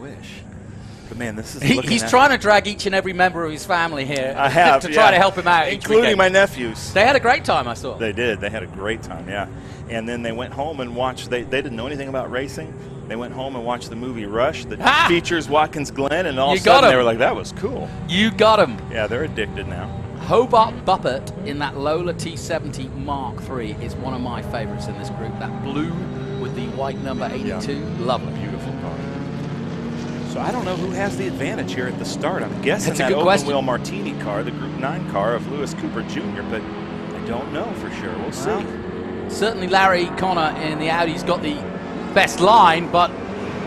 wish. But man, this is he's trying to drag each and every member of his family here. I have, to try to help him out, including my nephews. They had a great time, I saw. They did. They had a great time, yeah. And then they went home and watched. They didn't know anything about racing. They went home and watched the movie Rush that features Watkins Glen, and all of a sudden they were like, "That was cool." You got him. Yeah, they're addicted now. Hobart Buppert in that Lola T70 Mark III is one of my favorites in this group. That blue with the white number 82, lovely. Beautiful car. So I don't know who has the advantage here at the start. I'm guessing That's a that good open question. wheel Martini car, the Group 9 car of Lewis Cooper Jr., but I don't know for sure. We'll see. Certainly Larry Connor in the Audi's got the best line, but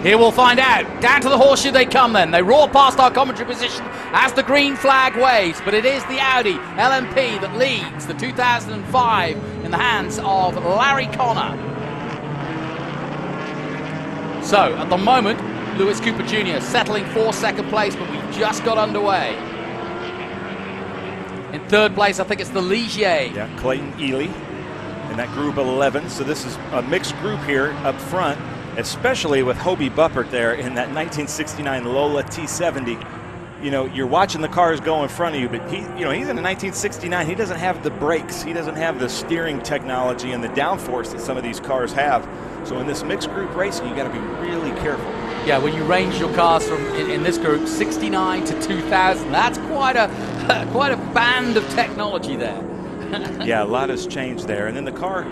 here we'll find out. Down to the horseshoe they come then. They roar past our commentary position as the green flag waves, but it is the Audi LMP that leads the 2005 in the hands of Larry Connor. So at the moment, Lewis Cooper Jr. settling for second place, but we've just got underway. In third place, I think it's the Ligier. Yeah, Clayton Ely in that Group 11. So this is a mixed group here up front, especially with Hobie Buppert there in that 1969 Lola T70. You know, you're watching the cars go in front of you, but he's in a 1969. He doesn't have the brakes. He doesn't have the steering technology and the downforce that some of these cars have. So in this mixed group racing, you got to be really careful. Yeah, when you range your cars from in this group 69 to 2000, that's quite a band of technology there. Yeah, a lot has changed there. And then the car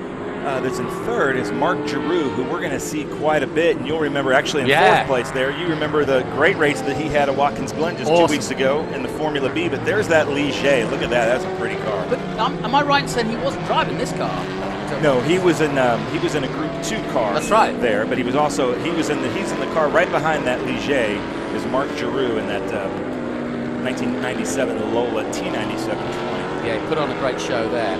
that's in third is Mark Giroux, who we're going to see quite a bit. And you'll remember actually in fourth place there, you remember the great race that he had at Watkins Glen just 2 weeks ago in the Formula B. But there's that Ligier. Look at that. That's a pretty car. But am I right in saying he wasn't driving this car? No, he was in a Group 2 car. That's right. There, but he's in the car right behind that Ligier is Mark Giroux in that 1997 Lola T9720. Yeah, he put on a great show there.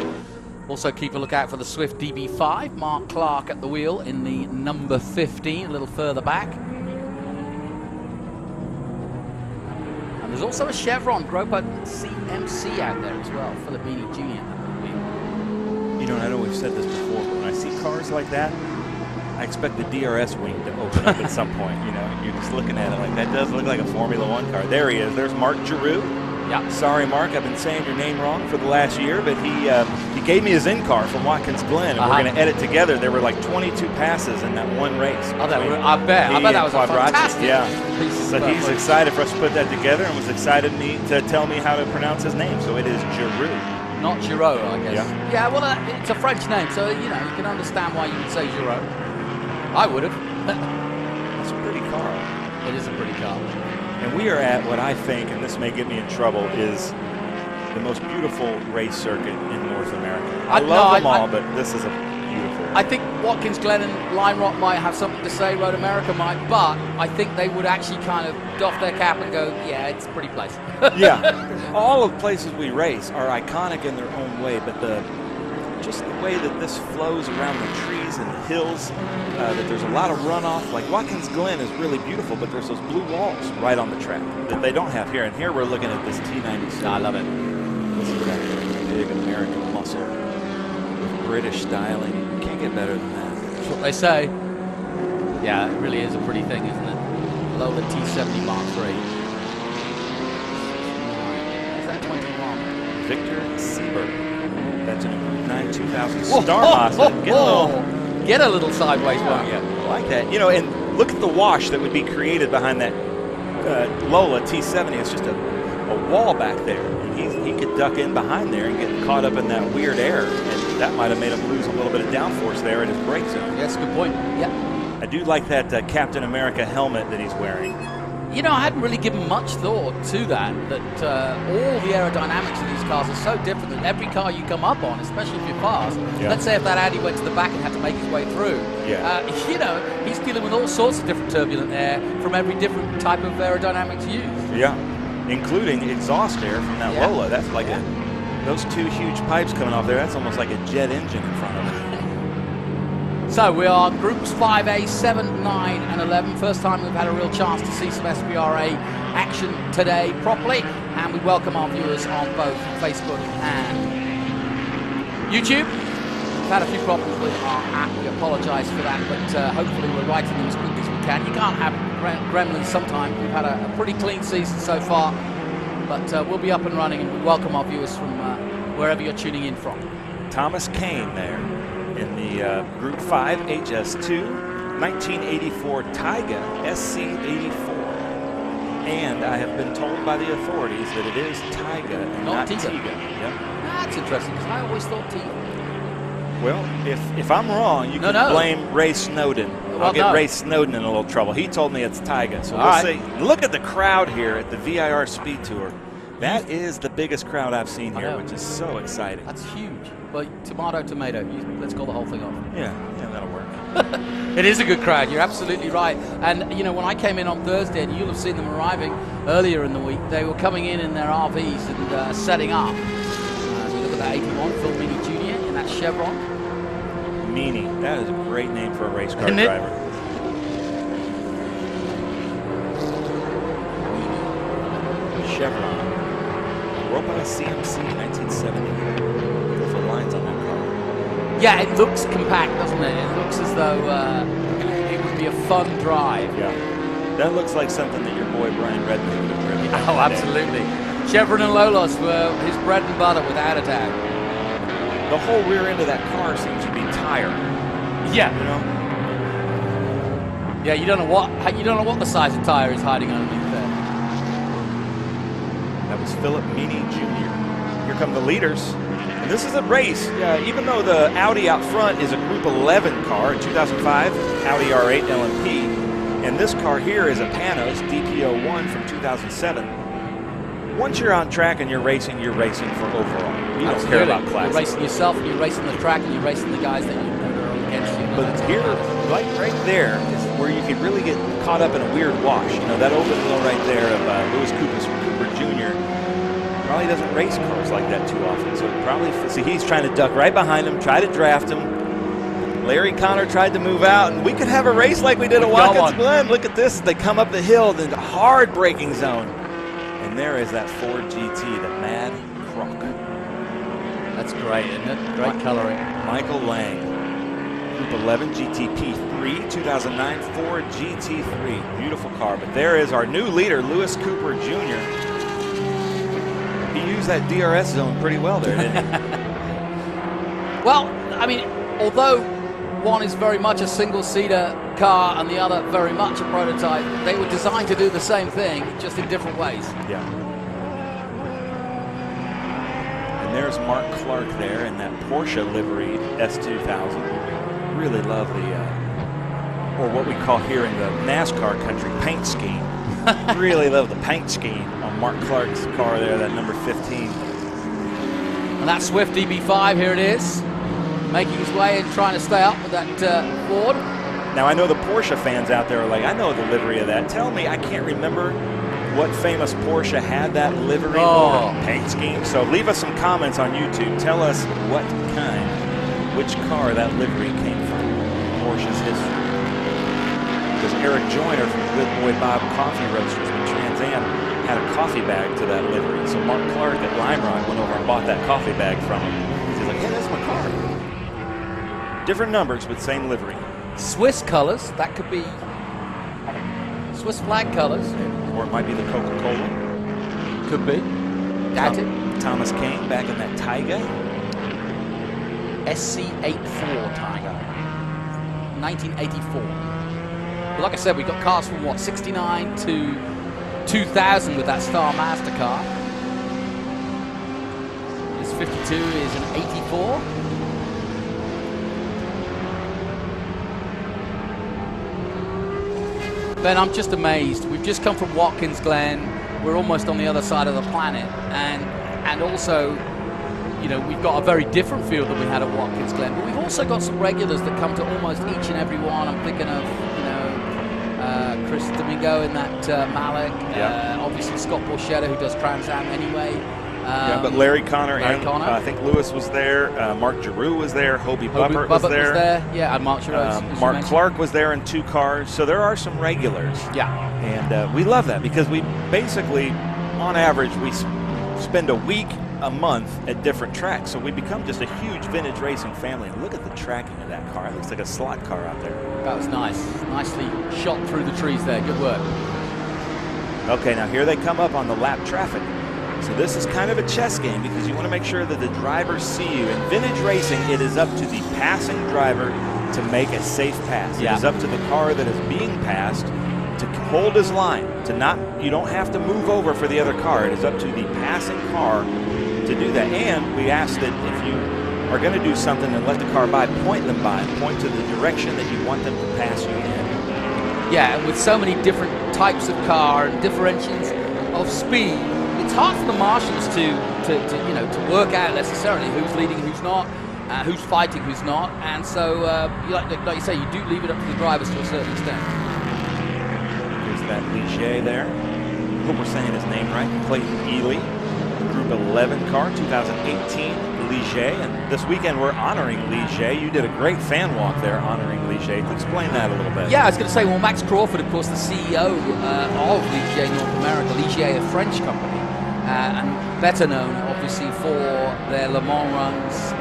Also keep a look out for the Swift DB5, Mark Clark at the wheel in the number 15, a little further back. And there's also a Chevron Groper CMC out there as well, Filippini Jr. You know, I know we've said this before, but when I see cars like that, I expect the DRS wing to open up at some point. You know, you're just looking at it like that does look like a Formula One car. There he is. There's Mark Giroux. Yeah. Sorry, Mark, I've been saying your name wrong for the last year, but he gave me his in-car from Watkins Glen, and we're going to edit together. There were like 22 passes in that one race. Oh, I bet that was a fantastic piece. So he's excited for us to put that together and was excited to tell me how to pronounce his name. So it is Giroux. Not Giraud, I guess. Yeah, well, it's a French name, so, you can understand why you would say Giraud. I would have. That's a pretty car. It is a pretty car. And we are at what I think, and this may get me in trouble, is the most beautiful race circuit in North America. I love them all, but this is a beautiful one. I think Watkins Glen and Lime Rock might have something to say, Road America might, but I think they would actually kind of doff their cap and go, yeah, it's a pretty place. Yeah. All of the places we race are iconic in their own way, but just the way that this flows around the trees and the hills, that there's a lot of runoff. Like Watkins Glen is really beautiful, but there's those blue walls right on the track that they don't have here. And here we're looking at this T97. I love it. This is that big American muscle with British styling. You can't get better than that. That's what they say. Yeah, it really is a pretty thing, isn't it? Lola T70 Mark III. Is that 21? Victor Seberg. That's in a Group 9 2000 Star Mazda. Get a little sideways, won't you? I like that. You know, and look at the wash that would be created behind that Lola T70. It's just a wall back there. And he could duck in behind there and get caught up in that weird air. And that might have made him lose a little bit of downforce there in his brake zone. Yes, good point. Yeah. I do like that Captain America helmet that he's wearing. You know, I hadn't really given much thought to that all the aerodynamics of these cars are so different that every car you come up on, especially if you're fast, let's say if that Audi went to the back and had to make his way through, he's dealing with all sorts of different turbulent air from every different type of aerodynamics used. Yeah, including exhaust air from that Lola. That's like those two huge pipes coming off there, that's almost like a jet engine in front of it. So we are Groups 5A, 7, 9 and 11. First time we've had a real chance to see some SVRA action today properly, and we welcome our viewers on both Facebook and YouTube. We've had a few problems with our app, we apologise for that, but hopefully we're writing them as quickly as we can. You can't have gremlins sometime. We've had a pretty clean season so far, but we'll be up and running, and we welcome our viewers from wherever you're tuning in from. Thomas Kane there in the Group 5 HS2, 1984 Taiga SC84. And I have been told by the authorities that it is Taiga and not Tiga. Yep. That's interesting, because I always thought Tiga. Well, if I'm wrong, you can blame Ray Snowden. I'll get Ray Snowden in a little trouble. He told me it's Taiga. So we'll see. Look at the crowd here at the VIR SpeedTour. That is the biggest crowd I've seen here, which is so exciting. That's huge. But tomato, tomato. Let's call the whole thing off. Yeah, that'll work. It is a good crowd. You're absolutely right. And, you know, when I came in on Thursday, and you'll have seen them arriving earlier in the week, they were coming in their RVs and setting up. As we look at that 81, Phil Meany Jr. in that Chevron. Meany. That is a great name for a race car driver. Chevron. Europa CMC 1970. Beautiful lines on that car. Yeah, it looks compact, doesn't it? It looks as though it would be a fun drive. Yeah. That looks like something that your boy Brian Redman would have driven. Oh, absolutely. Chevron and Lolos were his bread and butter, without a doubt. The whole rear end of that car seems to be tire. Yeah. You know? Yeah, you don't know what the size of tire is hiding underneath there. That was Philip Meany Jr. Here come the leaders. And this is a race. Even though the Audi out front is a Group 11 car in 2005, Audi R8 LMP, and this car here is a Panos DP01 from 2007. Once you're on track and you're racing for overall. You don't care about class. You're racing yourself, and you're racing the track, and you're racing the guys that are against you. But here, right there, is where you could really get caught up in a weird wash. You know, that open wheel right there of Louis Cooper Jr. probably doesn't race cars like that too often. So probably, see, he's trying to duck right behind him, try to draft him. Larry Connor tried to move out, and we could have a race like we did at Watkins Glen. Look at this. They come up the hill, the hard braking zone. And there is that Ford GT, the Mad Croc. That's great, isn't it? Great coloring. Michael Lang, Group 11 GTP3, 2009 Ford GT3. Beautiful car. But there is our new leader, Louis Cooper Jr. He used that DRS zone pretty well there, didn't he? Well, I mean, although one is very much a single-seater car and the other very much a prototype, they were designed to do the same thing, just in different ways. Yeah. And there's Mark Clark there in that Porsche liveried S2000. Really love the, or what we call here in the NASCAR country, paint scheme. Really love the paint scheme on Mark Clark's car there, that number 15. And that Swift DB5, here it is, making his way and trying to stay up with that Ford. Now, I know the Porsche fans out there are like, I know the livery of that. Tell me, I can't remember what famous Porsche had that livery or paint scheme. So leave us some comments on YouTube. Tell us what kind, which car that livery came from, Porsche's history. Because Eric Joyner from Good Boy Bob Coffee Roasters with Trans Am had a coffee bag to that livery. So Mark Clark at Lime Rock went over and bought that coffee bag from him. He's like, yeah, that's my car. Different numbers, but same livery. Swiss colors, that could be Swiss flag colors. Or it might be the Coca-Cola. Could be. Doubt it. Thomas Kane back in that Taiga. SC84 Taiga. 1984. But like I said, we got cars from, what, 69 to 2000 with that Star Master car. This 52 is an 84. Ben, I'm just amazed. We've just come from Watkins Glen. We're almost on the other side of the planet. And also, you know, we've got a very different field than we had at Watkins Glen. But we've also got some regulars that come to almost each and every one. I'm thinking of, you know, Chris Domingo in that Malik. Obviously Scott Borchetta, who does Trans Am anyway. Yeah, but Larry Connor and I think Lewis was there. Mark Giroux was there. Hobie Buppert was there. Yeah, and Mark Giroux. Mark Clark was there in 2 cars. So there are some regulars. Yeah. And we love that because we basically, on average, we spend a week a month at different tracks. So we become just a huge vintage racing family. And look at the tracking of that car. It looks like a slot car out there. That was nice. Nicely shot through the trees there. Good work. Okay, now here they come up on the lap traffic. So this is kind of a chess game because you want to make sure that the drivers see you. In vintage racing, it is up to the passing driver to make a safe pass. Yeah. It is up to the car that is being passed to hold his line, you don't have to move over for the other car. It is up to the passing car to do that. And we ask that if you are going to do something and let the car by, point them by, point to the direction that you want them to pass you in. Yeah, and with so many different types of car and differentiations of speed, it's hard for the marshals to work out necessarily who's leading, who's not, who's fighting, who's not. And so, like you say, you do leave it up to the drivers to a certain extent. That Ligier there. Hope we're saying his name right. Clayton Ely, Group 11 car, 2018 Ligier. And this weekend we're honoring Ligier. You did a great fan walk there honoring Ligier. Explain that a little bit. Yeah, I was going to say, well, Max Crawford, of course, the CEO of Ligier North America. Ligier, a French company, and better known, obviously, for their Le Mans runs,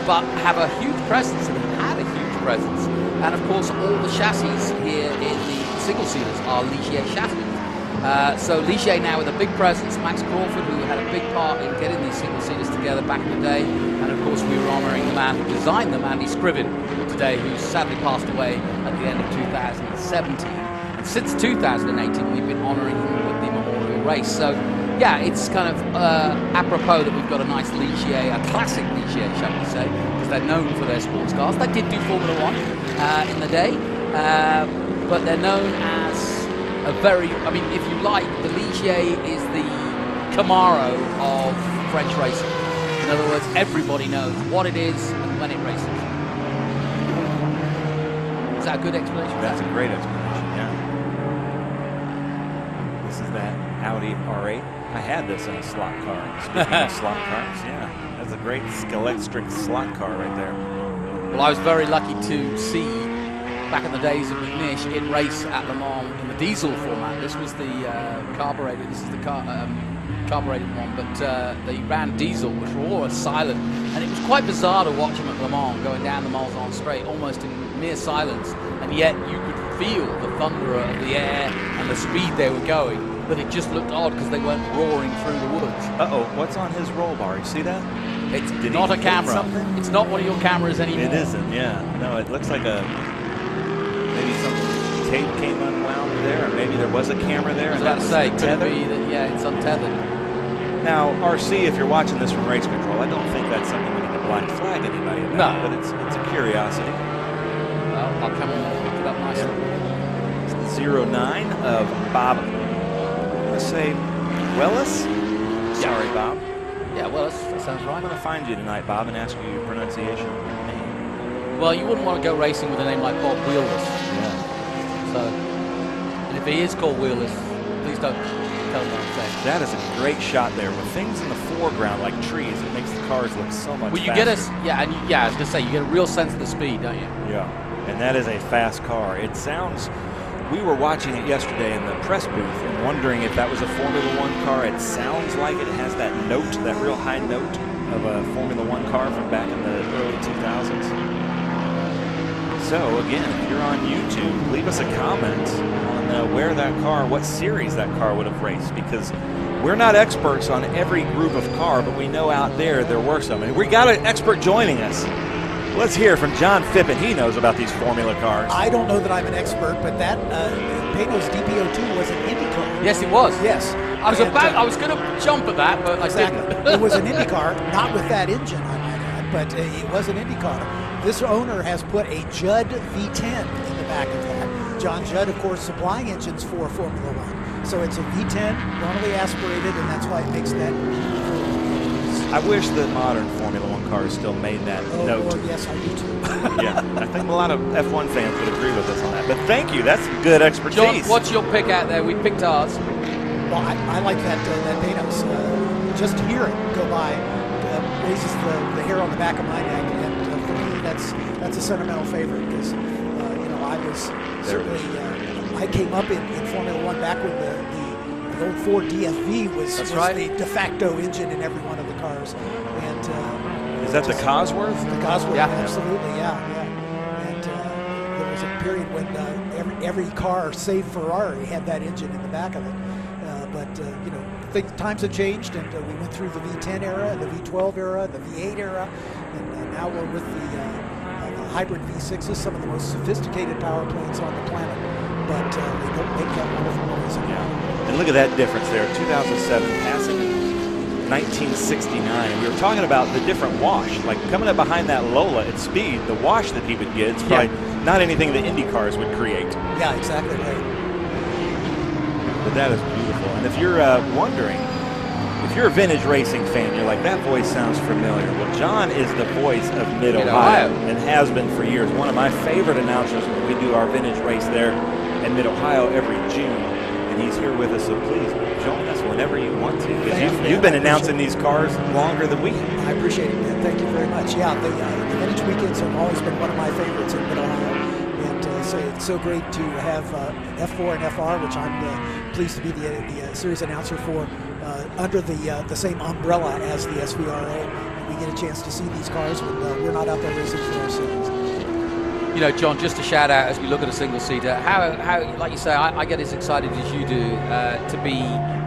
but have a huge presence and had a huge presence. And, of course, all the chassis here in the single-seaters are Ligier chassis. So Ligier now with a big presence. Max Crawford, who had a big part in getting these single-seaters together back in the day. And, of course, we were honouring the man who designed them, Andy Scriven, today, who sadly passed away at the end of 2017. And since 2018, we've been honouring him with the memorial race. So, yeah, it's kind of apropos that we've got a nice Ligier, a classic Ligier, shall we say, because they're known for their sports cars. They did do Formula One in the day, but they're known as a very, I mean, if you like, the Ligier is the Camaro of French racing. In other words, everybody knows what it is and when it races. Is that a good explanation? That's a great explanation, yeah. This is that Audi R8. I had this in a slot car. Speaking of slot cars, yeah. That's a great electric slot car right there. Well, I was very lucky to see, back in the days of McNish, it race at Le Mans in the diesel format. This was the carbureted, this is the carbureted one, but they ran diesel, which were all silent. And it was quite bizarre to watch them at Le Mans, going down the Mulsanne Straight, almost in mere silence. And yet you could feel the thunder of the air and the speed they were going. But it just looked odd because they weren't roaring through the woods. Uh-oh, what's on his roll bar? You see that? It's not a camera. Something? It's not one of your cameras anymore. It isn't, yeah. No, it looks like maybe some tape came unwound there, or maybe there was a camera there. I was about to say, could be that, yeah, it's untethered. Now, RC, if you're watching this from race control, I don't think that's something we need to blind flag anybody about, but it's a curiosity. Well, our camera picked it up nicely. Yeah. It's the 09 of Bob, let's say, Wellis? Sorry, Bob. Yeah, well, that sounds right. I'm going to find you tonight, Bob, and ask you your pronunciation of your name. Well, you wouldn't want to go racing with a name like Bob Wheelless. Yeah. So, and if he is called Wheelless, please don't tell him what I'm saying. That is a great shot there. With things in the foreground like trees, it makes the cars look so much faster. Well, you get us, yeah, and I was going to say, you get a real sense of the speed, don't you? Yeah, and that is a fast car. It sounds, we were watching it yesterday in the press booth and wondering if that was a Formula One car. It sounds like it has that note, that real high note of a Formula One car from back in the early 2000s. So again, if you're on YouTube, leave us a comment on where that car, what series that car would have raced, because we're not experts on every group of car, but we know out there were some. And we got an expert joining us. Let's hear from John Phippen. He knows about these Formula cars. I don't know that I'm an expert, but that Pano's DP02 was an Indy car. Yes, it was. Yes. I was going to jump at that, but exactly. I didn't. It was an Indy car, not with that engine, I might add, but it was an Indy car. This owner has put a Judd V10 in the back of that. John Judd, of course, supplying engines for Formula One. So it's a V10, normally aspirated, and that's why it makes that. I wish the modern Formula One cars still made that note. Lord, yes, I do too. Yeah, I think a lot of F1 fans would agree with us on that. But thank you, that's good expertise. John, what's your pick out there? We picked ours. Well, I like that Pano's. Just to hear it go by raises the hair on the back of my neck, and for me, that's a sentimental favorite because I was certainly I came up in Formula One back when the the old Ford DFV was right. the de facto engine in every one of the cars. And Is that the Cosworth? The Cosworth, Yeah. absolutely, yeah. And there was a period when every car, save Ferrari, had that engine in the back of it. Times have changed, and we went through the V10 era, the V12 era, the V8 era, and now we're with the hybrid V6s, some of the most sophisticated power plants on the planet, but they don't make that wonderful noise anymore. And look at that difference there, 2007 passing 1969. And we were talking about the different wash, like coming up behind that Lola at speed, the wash that he would get, it's probably not anything that Indy cars would create. Yeah, exactly right. But that is beautiful. And if you're wondering, if you're a vintage racing fan, you're like, that voice sounds familiar. Well, John is the voice of Mid-Ohio and has been for years. One of my favorite announcers when we do our vintage race there in Mid-Ohio every June. And he's here with us, so please join us whenever you want to. Because you've been announcing these cars longer than we have. I appreciate it, man. Thank you very much. Yeah, the vintage weekends have always been one of my favorites in Mid-Ohio. So it's so great to have F4 and FR, which I'm pleased to be the series announcer for, under the same umbrella as the SVRA. And we get a chance to see these cars when we're not out there racing for ourselves. You know, John, just a shout out as we look at a single-seater, how like you say, I get as excited as you do to be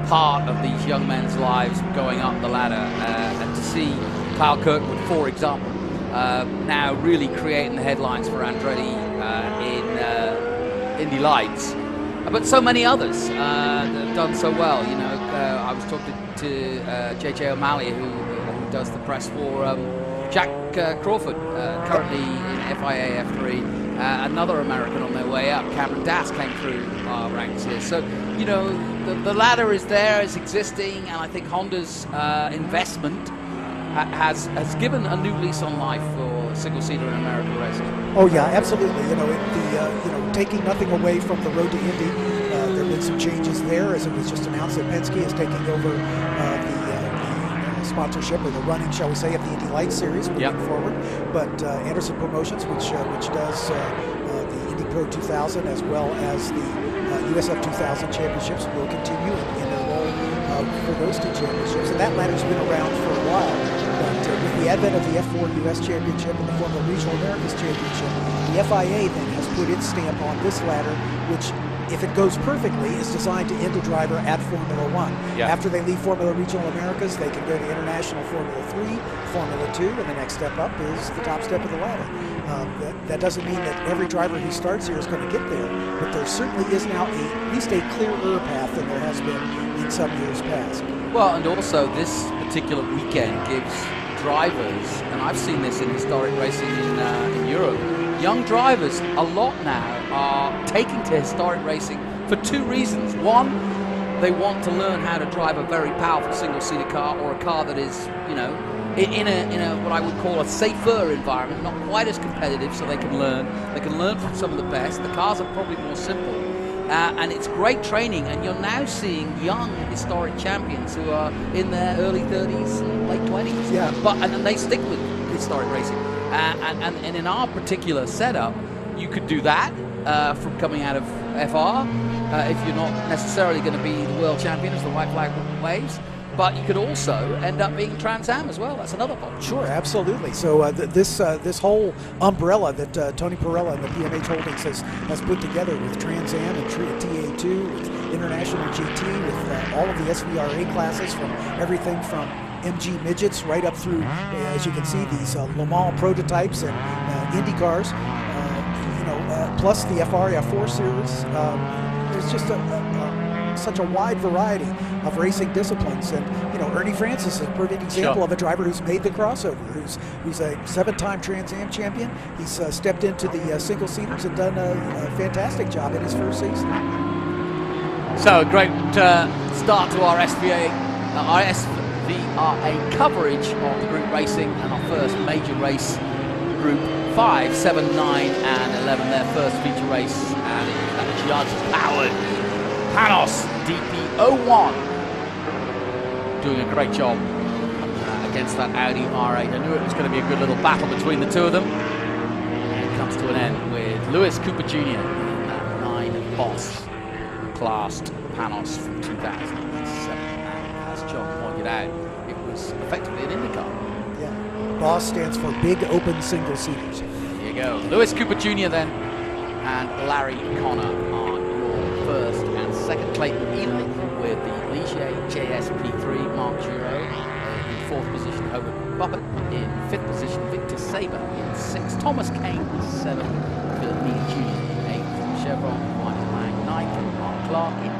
part of these young men's lives going up the ladder, and to see Kyle Kirkwood, for example, now really creating the headlines for Andretti in Indy Lights, but so many others that have done so well. You know, I was talking to JJ O'Malley, who does the press for Jack Crawford, currently in FIA F3. Another American on their way up, Cameron Dass, came through our ranks here. So, you know, the ladder is there, is existing, and I think Honda's investment has given a new lease on life for single-seater in American racing. Oh yeah, absolutely. You know, taking nothing away from the road to Indy, there have been some changes there, as it was just announced that Penske is taking over the sponsorship, or the running, shall we say, of the Indy Lights series moving forward. But Anderson Promotions, which does the Indy Pro 2000 as well as the USF 2000 championships, will continue in their role for those two championships. And that ladder's been around for a while. But with the advent of the F4 US Championship and the Formula Regional Americas Championship, the FIA then has put its stamp on this ladder, which, if it goes perfectly, is designed to end a driver at Formula 1. Yeah. After they leave Formula Regional Americas, they can go to International Formula 3, Formula 2, and the next step up is the top step of the ladder. That doesn't mean that every driver who starts here is going to get there, but there certainly is now at least a clearer path than there has been in some years past. Well, and also this particular weekend gives drivers, and I've seen this in historic racing in Europe, young drivers a lot now are taking to historic racing for two reasons. One, they want to learn how to drive a very powerful single-seater car, or a car that is, you know, in a what I would call a safer environment, not quite as competitive, so they can learn. They can learn from some of the best. The cars are probably more simple. And it's great training, and you're now seeing young historic champions who are in their early 30s and late 20s. Yeah. And they stick with historic racing. And in our particular setup, you could do that from coming out of FR if you're not necessarily going to be the world champion as the white flag waves. But you could also end up being Trans Am as well. That's another point. Sure, absolutely. So this whole umbrella that Tony Perella and the PMH Holdings has put together with Trans Am and TA2, with International GT, with all of the SVRA classes, from everything from MG midgets right up through, as you can see, these Le Mans prototypes and Indy cars, plus the FR, F4 series. There's just such a wide variety of racing disciplines, and Ernie Francis is a perfect example of a driver who's made the crossover, who's a 7-time Trans Am champion. He's stepped into the single seaters and done a fantastic job in his first season. So a great start to our SVRA coverage of the group racing, and our first major race, Group 5, 7, 9, and 11, their first feature race, and it was that judge-powered Panos DP01 doing a great job against that Audi R8. I knew it was going to be a good little battle between the two of them. And it comes to an end with Lewis Cooper Jr. in that 9 Boss classed Panos from 2007. And as John pointed out, it was effectively an IndyCar. Yeah. BOSS stands for Big Open Single Seaters. There you go. Lewis Cooper Jr. then, and Larry Connor are your first and second. Clayton Ely with the Ligier JSP3, Mark Giraud in fourth position, Hobart Buppert in fifth position, Victor Saber in sixth, Thomas Kane seventh, Phil Ian Jr. in eighth, Chevron, Michael Lang ninth, and Mark Clark in